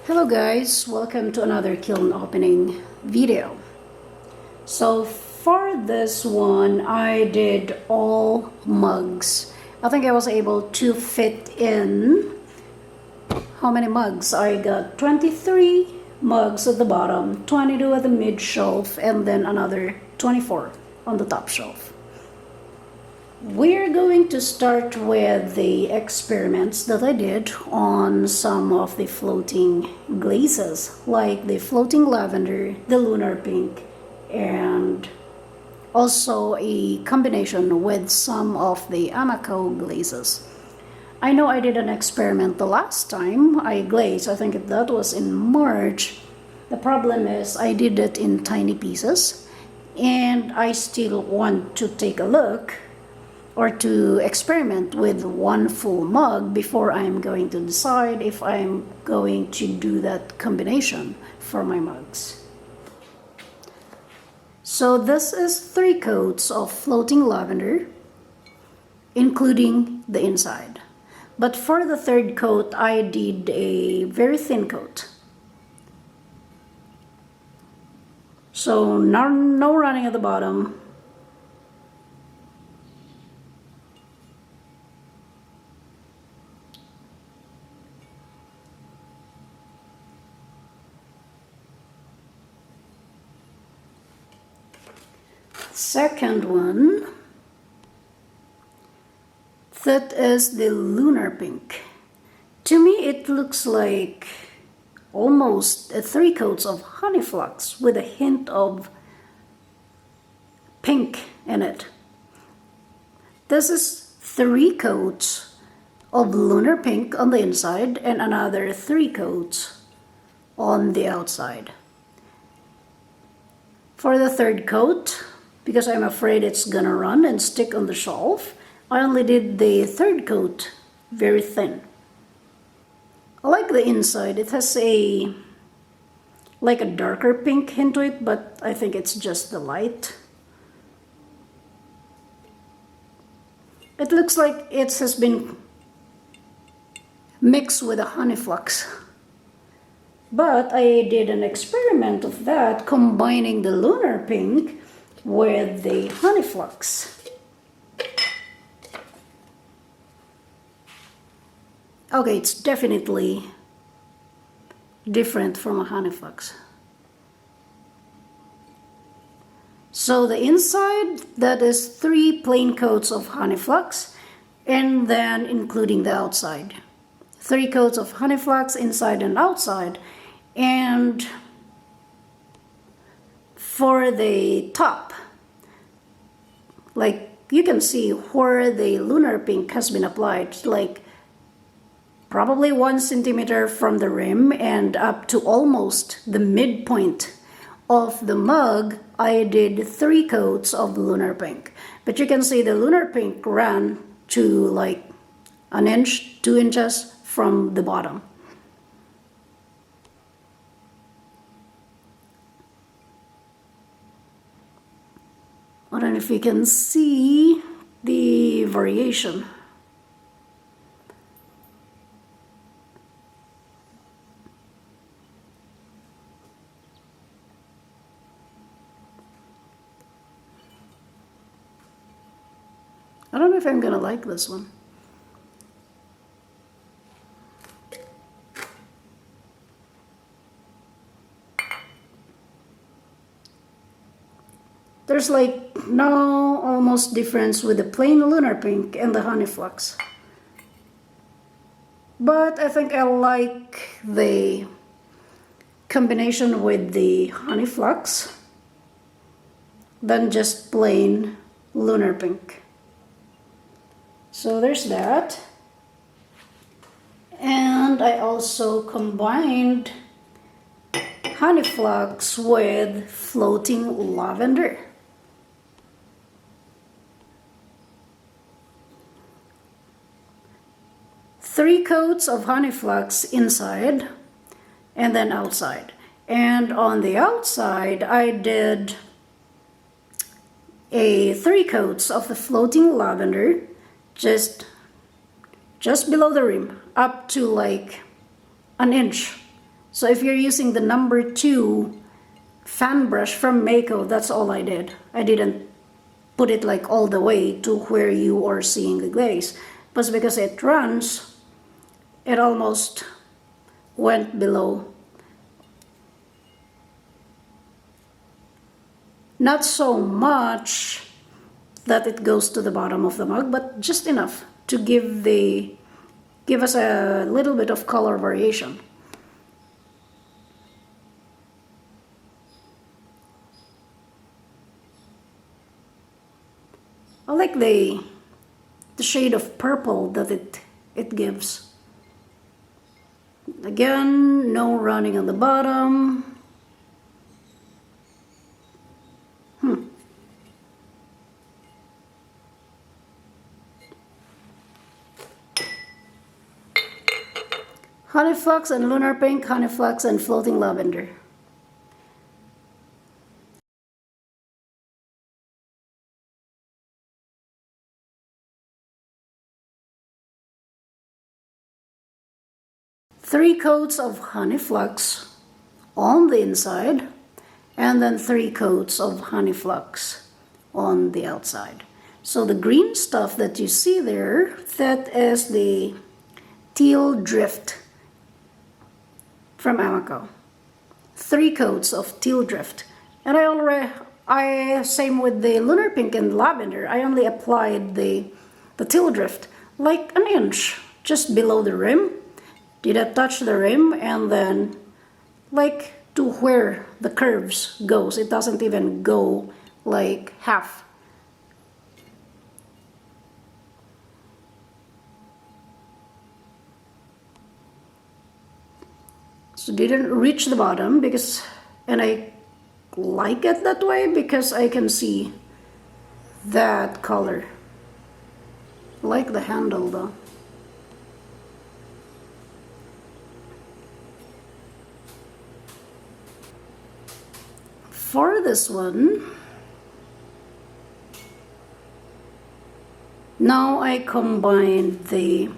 Hello guys, welcome to another kiln opening video. So for this one I did all mugs. I think I was able to fit in, how many mugs? I got 23 mugs at the bottom, 22 at the mid shelf, and then another 24 on the top shelf. We're going to start with the experiments that I did on some of the floating glazes, like the floating lavender, the lunar pink, and also a combination with some of the Amaco glazes. I know I did an experiment the last time I glazed, I think that was in March. The problem is I did it in tiny pieces, and I still want to take a look or to experiment with one full mug before I'm going to decide if I'm going to do that combination for my mugs. So this is 3 coats of floating lavender, including the inside. But for the 3rd coat, I did a very thin coat. So no running at the bottom. Second one, that is the lunar pink. To me it looks like almost 3 coats of honey flux with a hint of pink in it. This is 3 coats of lunar pink on the inside and another 3 coats on the outside. For the 3rd coat, because I'm afraid it's gonna run and stick on the shelf, I only did the 3rd coat very thin. I like the inside. It has like a darker pink hint to it, but I think it's just the light. It looks like it has been mixed with a honey flux. But I did an experiment of that, combining the lunar pink with the honey flux. Okay, it's definitely different from a honey flux. So the inside, that is 3 plain coats of honey flux, and then including the outside. 3 coats of honey flux inside and outside. And for the top, like you can see where the lunar pink has been applied, like probably 1 centimeter from the rim and up to almost the midpoint of the mug, I did 3 coats of lunar pink. But you can see the lunar pink ran to like 1 inch, 2 inches from the bottom. I don't know if you can see the variation. I don't know if I'm gonna like this one. There's like no almost difference with the plain lunar pink and the honey flux. But I think I like the combination with the honey flux than just plain lunar pink. So there's that. And And I also combined honey flux with floating lavender. Three coats of honey flux inside and then outside. And on the outside, I did three coats of the floating lavender just below the rim, up to like an inch. So if you're using the number 2 fan brush from Mayco, that's all I did. I didn't put it like all the way to where you are seeing the glaze, but because it runs, it almost went below. Not so much that it goes to the bottom of the mug, but just enough to give us a little bit of color variation. I like the shade of purple that it gives. Again, no running on the bottom. Honey flux and lunar pink, honey flux and floating lavender. Three coats of honey flux on the inside, and then 3 coats of honey flux on the outside. So the green stuff that you see there, that is the teal drift from Amaco. 3 coats of teal drift. And same with the lunar pink and lavender, I only applied the teal drift like an inch just below the rim. Did I touch the rim, and then like to where the curves goes. It doesn't even go like half. So didn't reach the bottom and I like it that way because I can see that color. I like the handle though. For this one, now I combined the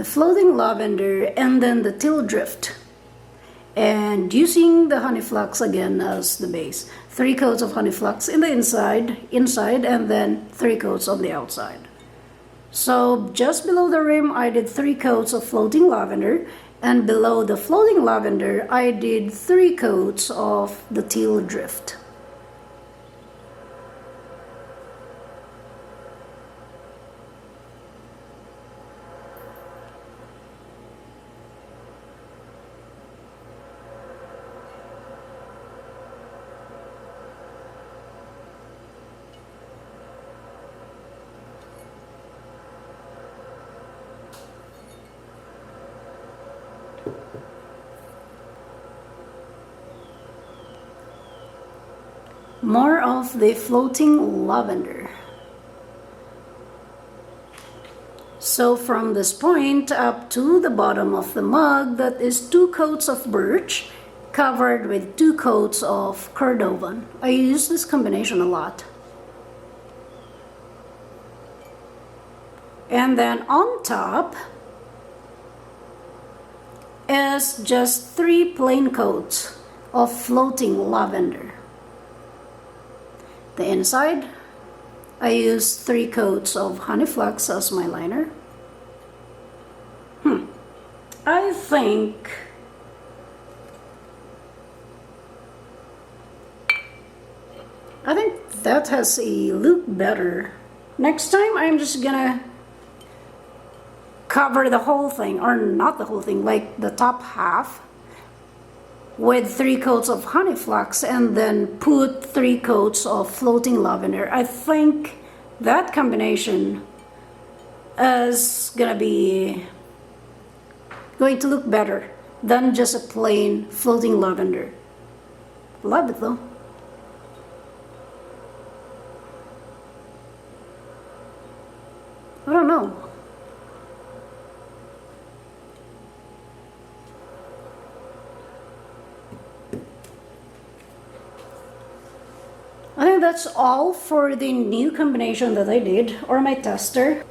floating lavender and then the teal drift, and using the honey flux again as the base. 3 coats of honey flux in the inside, and then 3 coats on the outside. So just below the rim, I did 3 coats of floating lavender, and below the floating lavender, I did 3 coats of the teal drift. More of the floating lavender. So from this point up to the bottom of the mug, that is 2 coats of birch covered with 2 coats of cordovan. I use this combination a lot. And then on top is just 3 plain coats of floating lavender. The inside, I use 3 coats of honey flux as my liner. I think that has a look better. Next time I'm just gonna cover the whole thing, or not the whole thing, like the top half, with 3 coats of honey flux and then put 3 coats of floating lavender. I think that combination is gonna be going to look better than just a plain floating lavender. Love it though. I don't know. I think that's all for the new combination that I did, or my tester.